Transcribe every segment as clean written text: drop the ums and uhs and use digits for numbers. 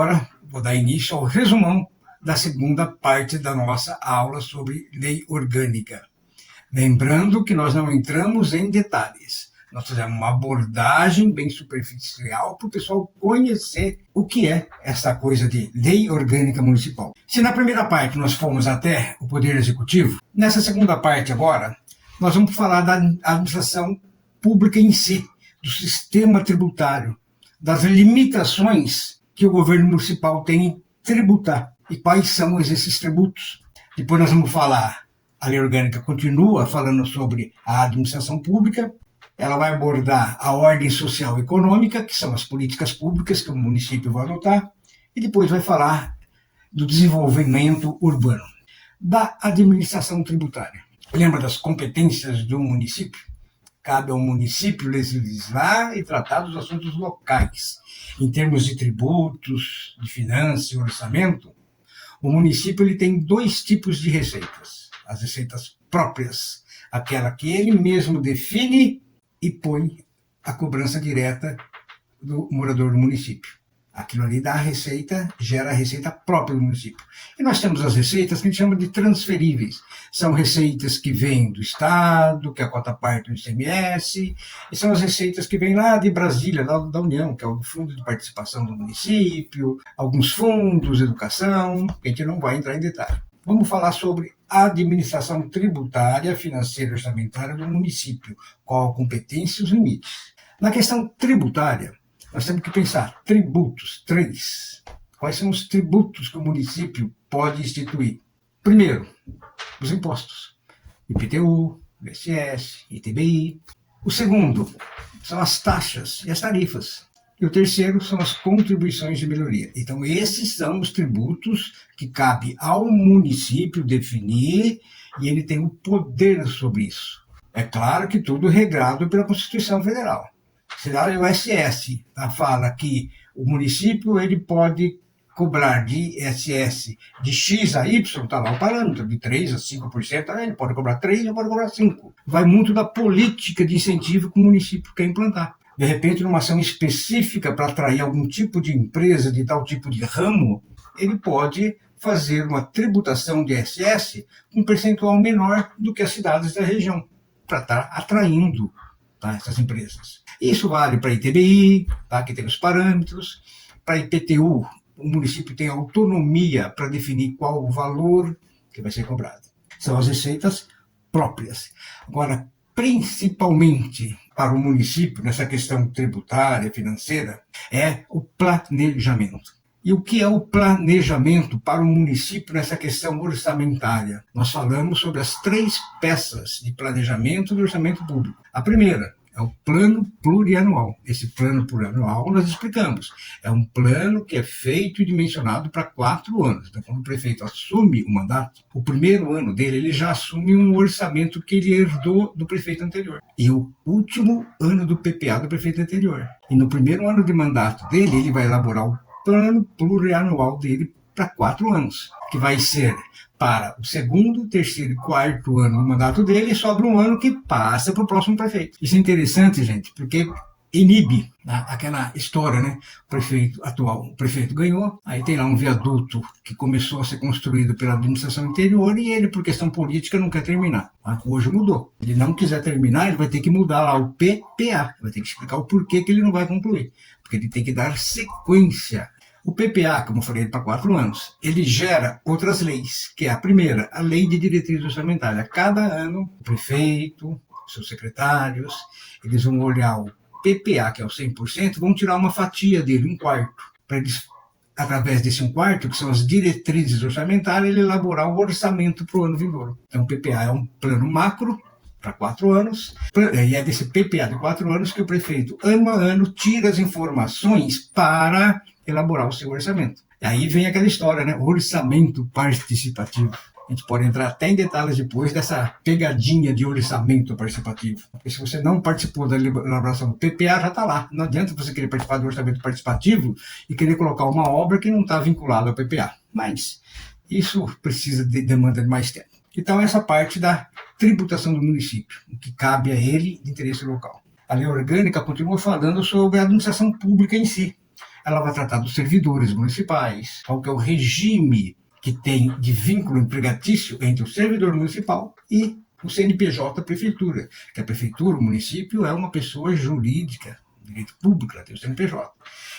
agora vou dar início ao resumão da segunda parte da nossa aula sobre lei orgânica. Lembrando que nós não entramos em detalhes. Nós fizemos uma abordagem bem superficial para o pessoal conhecer o que é essa coisa de lei orgânica municipal. Se na primeira parte nós fomos até o Poder Executivo, nessa segunda parte agora, nós vamos falar da administração pública em si, do sistema tributário, das limitações que o governo municipal tem em tributar e quais são esses tributos. Depois nós vamos falar, a lei orgânica continua falando sobre a administração pública, ela vai abordar a ordem social e econômica, que são as políticas públicas que o município vai adotar, e depois vai falar do desenvolvimento urbano, da administração tributária. Lembra das competências do município? Cabe ao município legislar e tratar dos assuntos locais. Em termos de tributos, de finanças e orçamento, o município ele tem dois tipos de receitas. As receitas próprias, aquela que ele mesmo define e põe a cobrança direta do morador do município. Aquilo ali dá a receita, gera a receita própria do município. E nós temos as receitas que a gente chama de transferíveis. São receitas que vêm do Estado, que é a cota parte do ICMS, e são as receitas que vêm lá de Brasília, lá da União, que é o Fundo de Participação do Município, alguns fundos, educação, que a gente não vai entrar em detalhe. Vamos falar sobre a administração tributária, financeira e orçamentária do município, qual a competência e os limites. Na questão tributária, nós temos que pensar, tributos, 3. Quais são os tributos que o município pode instituir? Primeiro, os impostos, IPTU, ISS, ITBI. O segundo, são as taxas e as tarifas. E o terceiro são as contribuições de melhoria. Então, esses são os tributos que cabe ao município definir e ele tem o poder sobre isso. É claro que tudo regrado pela Constituição Federal. Se lá o ISS fala que o município ele pode cobrar de ISS de X a Y, está lá o parâmetro, de 3% a 5%, ele pode cobrar 3% ou pode cobrar 5%. Vai muito da política de incentivo que o município quer implantar. De repente, numa ação específica para atrair algum tipo de empresa de tal tipo de ramo, ele pode fazer uma tributação de ISS com um percentual menor do que as cidades da região, para estar atraindo essas empresas. Isso vale para ITBI, que tem os parâmetros, para IPTU, o município tem autonomia para definir qual o valor que vai ser cobrado. São as receitas próprias. Agora, principalmente para o município, nessa questão tributária, financeira, é o planejamento. E o que é o planejamento para o município nessa questão orçamentária? Nós falamos sobre as 3 peças de planejamento do orçamento público. A primeira é o plano plurianual. Esse plano plurianual nós explicamos. É um plano que é feito e dimensionado para 4 anos. Então, quando o prefeito assume o mandato, o primeiro ano dele, ele já assume um orçamento que ele herdou do prefeito anterior. E o último ano do PPA do prefeito anterior. E no primeiro ano de mandato dele, ele vai elaborar o plano plurianual dele para 4 anos, que vai ser para o segundo, terceiro e quarto ano do mandato dele, e sobra um ano que passa para o próximo prefeito. Isso é interessante, gente, porque inibe aquela história, né? O prefeito ganhou, aí tem lá um viaduto que começou a ser construído pela administração anterior e ele, por questão política, não quer terminar. Hoje mudou. Ele não quiser terminar, ele vai ter que mudar lá o PPA, vai ter que explicar o porquê que ele não vai concluir, porque ele tem que dar sequência. O PPA, como eu falei, para 4 anos, ele gera outras leis, que é a primeira, a Lei de Diretriz Orçamentária. Cada ano, o prefeito, seus secretários, eles vão olhar o PPA, que é o 100%, vão tirar uma fatia dele, 1/4, para eles, através desse 1/4, que são as diretrizes orçamentárias, ele elaborar o orçamento para o ano vindouro. Então, o PPA é um plano macro, para 4 anos, e é desse PPA de 4 anos que o prefeito, ano a ano, tira as informações para elaborar o seu orçamento. E aí vem aquela história, né? Orçamento participativo. A gente pode entrar até em detalhes depois dessa pegadinha de orçamento participativo. Porque se você não participou da elaboração do PPA, já está lá. Não adianta você querer participar do orçamento participativo e querer colocar uma obra que não está vinculada ao PPA. Mas isso precisa de demanda de mais tempo. Então, essa parte da tributação do município, o que cabe a ele de interesse local. A lei orgânica continua falando sobre a administração pública em si. ela vai tratar dos servidores municipais, qual que é o regime que tem de vínculo empregatício entre o servidor municipal e o CNPJ prefeitura, que a prefeitura, o município, é uma pessoa jurídica, direito público, ela tem o CNPJ.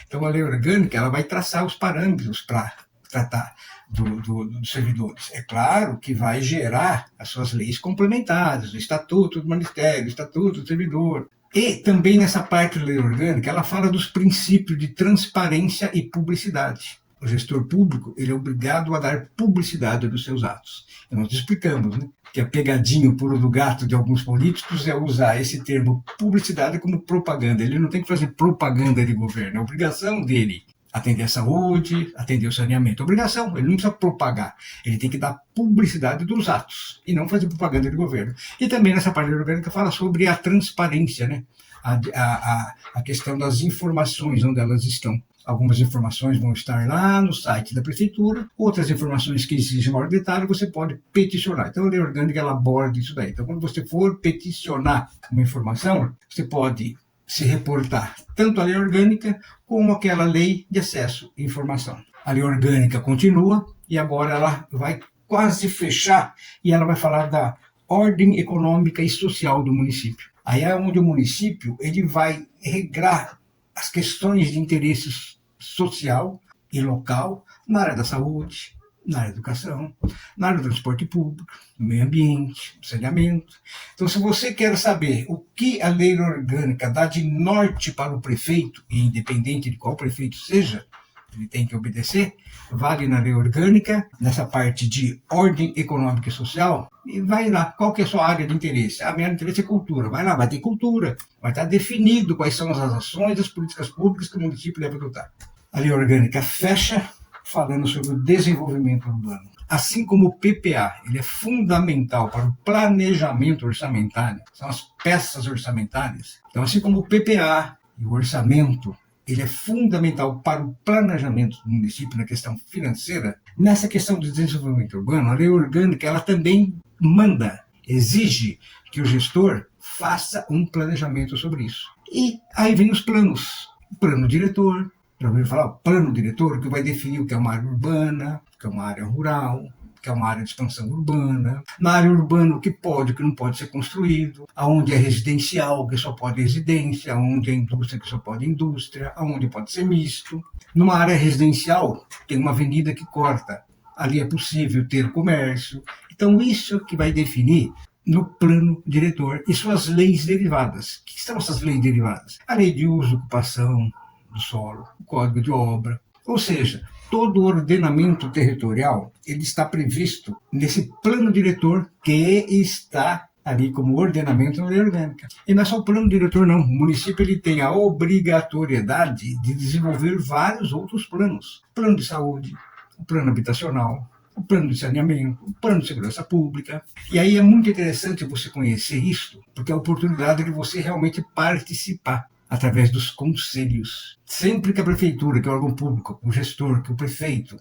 Então, a lei orgânica ela vai traçar os parâmetros para tratar dos servidores. É claro que vai gerar as suas leis complementares, o Estatuto do Ministério, o Estatuto do Servidor. E também nessa parte da lei orgânica, ela fala dos princípios de transparência e publicidade. O gestor público ele é obrigado a dar publicidade dos seus atos. E nós explicamos, né, que a pegadinha, o pulo do gato de alguns políticos é usar esse termo publicidade como propaganda. Ele não tem que fazer propaganda de governo, é obrigação dele atender a saúde, atender o saneamento. Obrigação, ele não precisa propagar, ele tem que dar publicidade dos atos e não fazer propaganda de governo. E também nessa parte orgânica fala sobre a transparência, né? A questão das informações, onde elas estão. Algumas informações vão estar lá no site da prefeitura, outras informações que exigem maior detalhe, você pode peticionar. Então, a lei orgânica ela aborda isso daí. Então, quando você for peticionar uma informação, você pode se reportar tanto à lei orgânica como àquela lei de acesso à informação. A lei orgânica continua e agora ela vai quase fechar e ela vai falar da ordem econômica e social do município. Aí é onde o município ele vai regrar as questões de interesse social e local na área da saúde, na área da educação, na área do transporte público, do meio ambiente, do saneamento. Então, se você quer saber o que a lei orgânica dá de norte para o prefeito, e independente de qual prefeito seja, ele tem que obedecer, vale na lei orgânica, nessa parte de ordem econômica e social, e vai lá, qual que é a sua área de interesse? A minha área de interesse é cultura, vai lá, vai ter cultura, vai estar definido quais são as ações, as políticas públicas que o município deve adotar. A lei orgânica fecha falando sobre o desenvolvimento urbano. Assim como o PPA, ele é fundamental para o planejamento orçamentário, são as peças orçamentárias. Então, assim como o PPA e o orçamento, ele é fundamental para o planejamento do município na questão financeira, nessa questão de desenvolvimento urbano, a lei orgânica ela também manda, exige que o gestor faça um planejamento sobre isso. E aí vem os planos. O plano diretor, já ouviu falar? O plano diretor que vai definir o que é uma área urbana, o que é uma área rural, que é uma área de expansão urbana, na área urbana o que pode, o que não pode ser construído, aonde é residencial, que só pode residência, aonde é indústria, que só pode indústria, aonde pode ser misto. Numa área residencial, tem uma avenida que corta, ali é possível ter comércio. Então, isso que vai definir no plano diretor e suas leis derivadas. O que são essas leis derivadas? A lei de uso e ocupação do solo, o código de obra, ou seja, todo o ordenamento territorial ele está previsto nesse plano diretor que está ali como ordenamento na lei orgânica. E não é só o plano diretor, não. O município ele tem a obrigatoriedade de desenvolver vários outros planos. O plano de saúde, o plano habitacional, o plano de saneamento, o plano de segurança pública. E aí é muito interessante você conhecer isso, porque é a oportunidade de você realmente participar através dos conselhos. Sempre que a prefeitura, que é o órgão público, o gestor, que é o prefeito,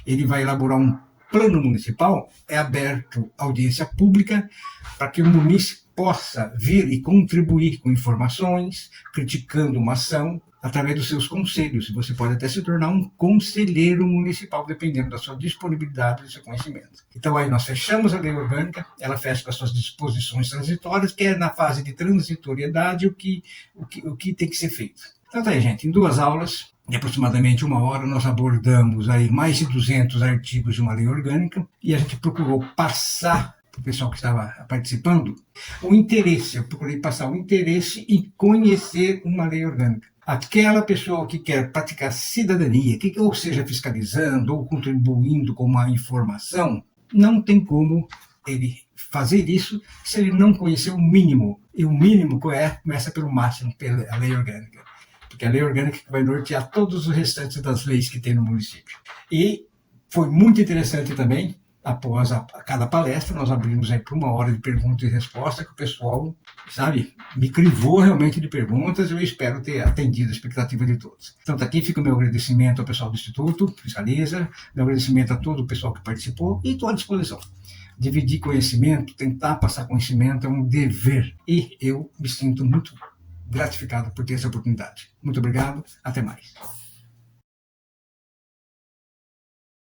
ele vai elaborar um plano municipal, é aberto audiência pública para que o munícipe possa vir e contribuir com informações, criticando uma ação, através dos seus conselhos. E você pode até se tornar um conselheiro municipal, dependendo da sua disponibilidade e do seu conhecimento. Então aí nós fechamos a lei orgânica, ela fecha com as suas disposições transitórias, que é na fase de transitoriedade o que tem que ser feito. Então tá aí, gente, em 2 aulas, de aproximadamente 1 hora, nós abordamos aí mais de 200 artigos de uma lei orgânica e a gente procurou passar para o pessoal que estava participando o interesse, eu procurei passar o interesse em conhecer uma lei orgânica. Aquela pessoa que quer praticar cidadania, que ou seja fiscalizando ou contribuindo com uma informação, não tem como ele fazer isso se ele não conhecer o mínimo. E o mínimo começa pelo máximo, pela lei orgânica. Porque a lei orgânica que vai nortear todos os restantes das leis que tem no município. E foi muito interessante também, após cada palestra, nós abrimos aí por 1 hora de perguntas e respostas, que o pessoal, sabe, me crivou realmente de perguntas e eu espero ter atendido a expectativa de todos. Então, aqui fica o meu agradecimento ao pessoal do Instituto Fiscaliza, meu agradecimento a todo o pessoal que participou e estou à disposição. Dividir conhecimento, tentar passar conhecimento é um dever e eu me sinto muito gratificado por ter essa oportunidade. Muito obrigado, até mais.